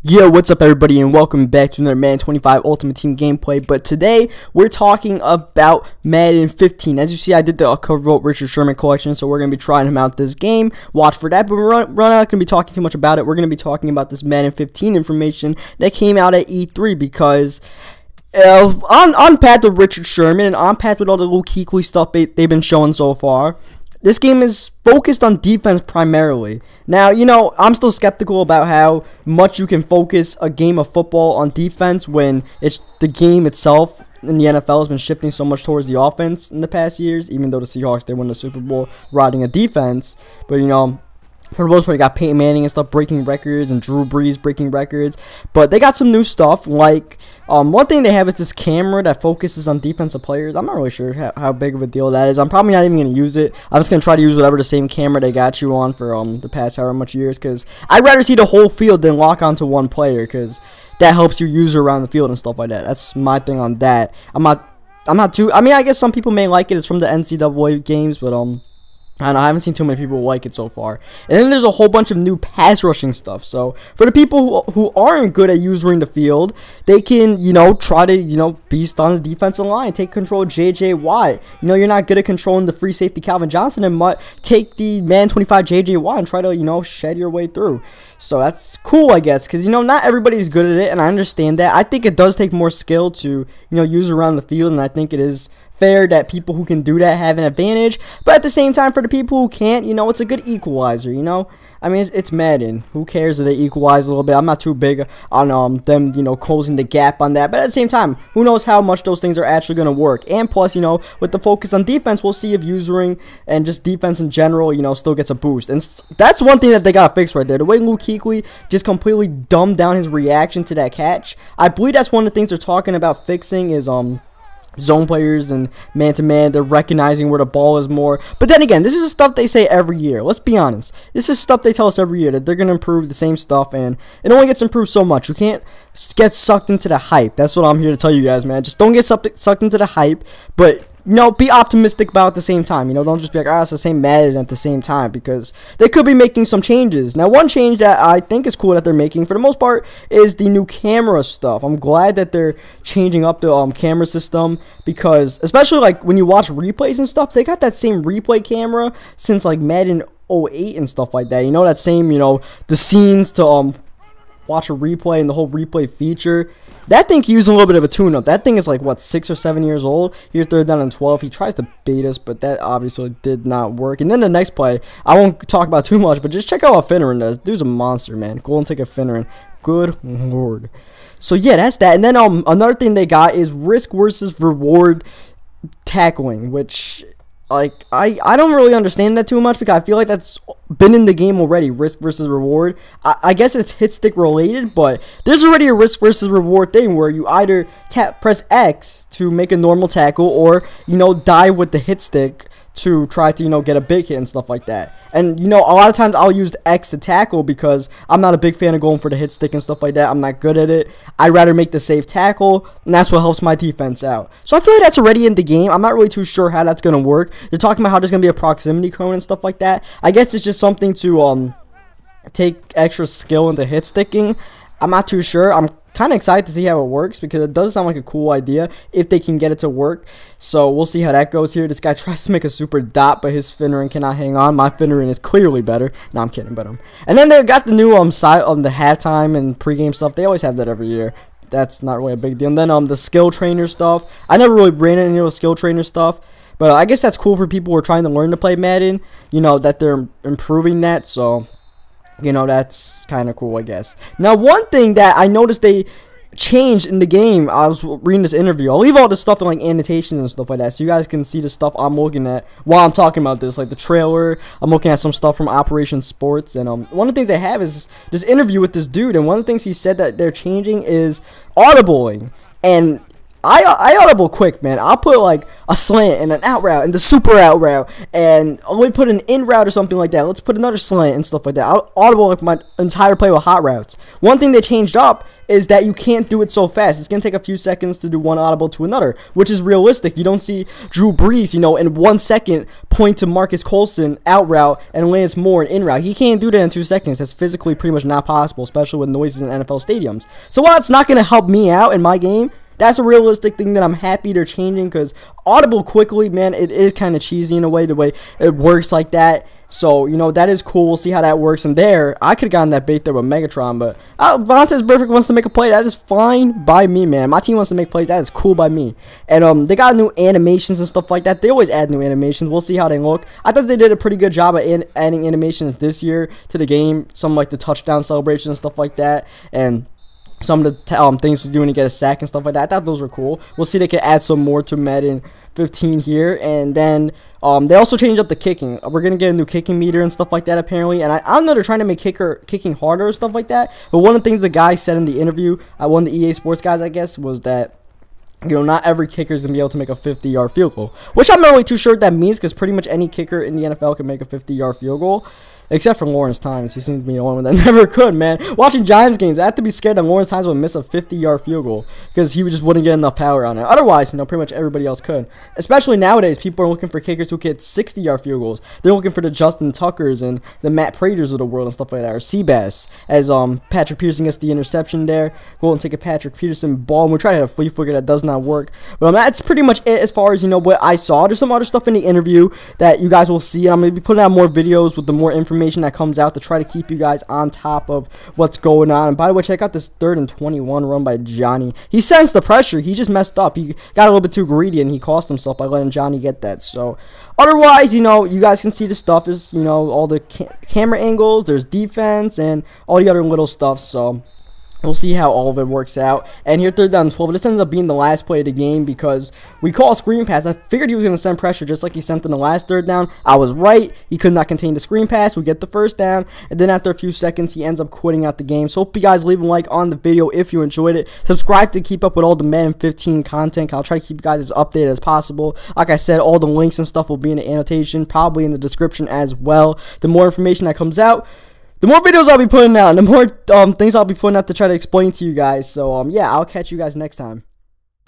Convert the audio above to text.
Yo, what's up everybody, and welcome back to another Madden 25 Ultimate Team gameplay. But today, we're talking about Madden 15. As you see, I did the co-wrote Richard Sherman collection, so we're going to be trying him out this game. Watch for that, but we're not going to be talking too much about it. We're going to be talking about this Madden 15 information that came out at E3 because... on path with Richard Sherman and on path with all the little Keekly stuff they've been showing so far, this game is focused on defense primarily. Now, you know, I'm still skeptical about how much you can focus a game of football on defense when it's the game itself in the NFL has been shifting so much towards the offense in the past years, even though the Seahawks, they won the Super Bowl riding a defense. But, you know, for the most part, you got Peyton Manning and stuff breaking records and Drew Brees breaking records. But they got some new stuff. Like, one thing they have is this camera that focuses on defensive players. I'm not really sure how big of a deal that is. I'm probably not even going to use it. I'm just going to try to use whatever the same camera they got you on for the past however much years. Because I'd rather see the whole field than lock onto one player. Because that helps your user around the field and stuff like that. That's my thing on that. I'm not too... I mean, I guess some people may like it. It's from the NCAA games, but I don't know, I haven't seen too many people like it so far. And then there's a whole bunch of new pass rushing stuff. So for the people who aren't good at using the field, they can, you know, try to, you know, beast on the defensive line, take control of JJ Watt. You know, you're not good at controlling the free safety Calvin Johnson, and take the man 25 JJ Watt and try to, you know, shed your way through. So that's cool, I guess, because, you know, not everybody's good at it, and I understand that. I think it does take more skill to, you know, use around the field, and I think it is fair that people who can do that have an advantage. But at the same time, for the people who can't, you know, it's a good equalizer, you know. I mean, it's Madden. Who cares if they equalize a little bit? I'm not too big on them, you know, closing the gap on that. But at the same time, who knows how much those things are actually going to work. And plus, you know, with the focus on defense, we'll see if usering and just defense in general, you know, still gets a boost. And that's one thing that they got to fix right there. The way Luke Kuechly just completely dumbed down his reaction to that catch. I believe that's one of the things they're talking about fixing is, zone players and man-to-man, they're recognizing where the ball is more. But then again, this is stuff they say every year. Let's be honest. This is stuff they tell us every year, that they're going to improve the same stuff, and it only gets improved so much. You can't get sucked into the hype. That's what I'm here to tell you guys, man. Just don't get sucked into the hype, but, you know, be optimistic about it at the same time. You know, don't just be like, it's the same Madden at the same time, because they could be making some changes. Now, one change that I think is cool that they're making, for the most part, is the new camera stuff. I'm glad that they're changing up the camera system, because, especially, like, when you watch replays and stuff, they got that same replay camera since, like, Madden 08 and stuff like that. You know, that same, you know, the scenes to, watch a replay and the whole replay feature. That thing can use a little bit of a tune-up. That thing is like, what, 6 or 7 years old? Here's 3rd down and 12. He tries to bait us, but that obviously did not work. And then the next play, I won't talk about too much, but just check out what Finneran does. Dude's a monster, man. Golden ticket Finneran. Good lord. So, yeah, that's that. And then another thing they got is risk versus reward tackling, which... like, I don't really understand that too much, because I feel like that's been in the game already, risk versus reward. I guess it's hit stick related, but there's already a risk versus reward thing where you either press X to make a normal tackle, or, you know, dive with the hit stick to try to, you know, get a big hit and stuff like that. And, you know, a lot of times I'll use the X to tackle because I'm not a big fan of going for the hit stick and stuff like that. I'm not good at it. I'd rather make the safe tackle, and that's what helps my defense out. So I feel like that's already in the game. I'm not really too sure how that's going to work. They're talking about how there's going to be a proximity cone and stuff like that. I guess it's just something to take extra skill into hit sticking. I'm not too sure. I'm kind of excited to see how it works, because it does sound like a cool idea if they can get it to work. So we'll see how that goes here. This guy tries to make a super dot, but his Finneran cannot hang on. My Finneran is clearly better. No, I'm kidding, but and then they got the new side the halftime and pregame stuff. They always have that every year. That's not really a big deal. And then the skill trainer stuff. I never really ran into the skill trainer stuff, but I guess that's cool for people who are trying to learn to play Madden. You know, that they're improving that. So, you know, that's kind of cool, I guess. Now, one thing that I noticed they changed in the game, I was reading this interview. I'll leave all this stuff in, like, annotations and stuff like that, so you guys can see the stuff I'm looking at while I'm talking about this. Like, the trailer, I'm looking at some stuff from Operation Sports, and one of the things they have is this interview with this dude, and one of the things he said that they're changing is audibling. And I audible quick, man. I'll put like a slant and an out route and the super out route, and I'll put an in route or something like that. Let's put another slant and stuff like that. I'll audible like my entire play with hot routes. One thing they changed up is that you can't do it so fast. It's going to take a few seconds to do one audible to another, which is realistic. You don't see Drew Brees, you know, in 1 second point to Marcus Colston out route and Lance Moore in route. He can't do that in 2 seconds. That's physically pretty much not possible, especially with noises in NFL stadiums. So while it's not going to help me out in my game, that's a realistic thing that I'm happy they're changing, because audible quickly, man, it is kind of cheesy in a way, the way it works like that. So, you know, that is cool. We'll see how that works. And there, I could have gotten that bait there with Megatron, but Vontaze Burfict wants to make a play. That is fine by me, man. My team wants to make plays. That is cool by me. And they got new animations and stuff like that. They always add new animations. We'll see how they look. I thought they did a pretty good job at adding animations this year to the game. Some like the touchdown celebration and stuff like that. And some of the things to do when you get a sack and stuff like that. I thought those were cool. We'll see they can add some more to Madden 15 here. And then they also changed up the kicking. We're going to get a new kicking meter and stuff like that apparently. And I don't know, they're trying to make kicking harder or stuff like that. But one of the things the guy said in the interview, one of the EA Sports guys, I guess, was that, you know, not every kicker is going to be able to make a 50-yard field goal. Which I'm not really too sure what that means, because pretty much any kicker in the NFL can make a 50-yard field goal. Except for Lawrence Tynes. He seems to be the only one that never could, man. Watching Giants games, I have to be scared that Lawrence Tynes would miss a 50-yard field goal, because he just wouldn't get enough power on it. Otherwise, you know, pretty much everybody else could. Especially nowadays, people are looking for kickers who get 60-yard field goals. They're looking for the Justin Tuckers and the Matt Praters of the world and stuff like that. Or Seabass, as Patrick Peterson gets the interception there. Go and take a Patrick Peterson ball, and we try to hit a flea flicker. That does not work. But that's pretty much it as far as, you know, what I saw. There's some other stuff in the interview that you guys will see. I'm going to be putting out more videos with the more information that comes out, to try to keep you guys on top of what's going on. And by the way, check out this 3rd and 21 run by Johnny. He sensed the pressure. He just messed up. He got a little bit too greedy, and he cost himself by letting Johnny get that. So otherwise, you know, you guys can see the stuff. There's, you know, all the camera angles, there's defense, and all the other little stuff. So we'll see how all of it works out. And here, 3rd down 12. This ends up being the last play of the game, because we call a screen pass. I figured he was going to send pressure just like he sent in the last 3rd down. I was right. He could not contain the screen pass. We get the 1st down. And then after a few seconds, he ends up quitting out the game. So hope you guys leave a like on the video if you enjoyed it. Subscribe to keep up with all the Madden 15 content. I'll try to keep you guys as updated as possible. Like I said, all the links and stuff will be in the annotation, probably in the description as well. The more information that comes out, the more videos I'll be putting out, and the more things I'll be putting out to try to explain to you guys. So, yeah, I'll catch you guys next time.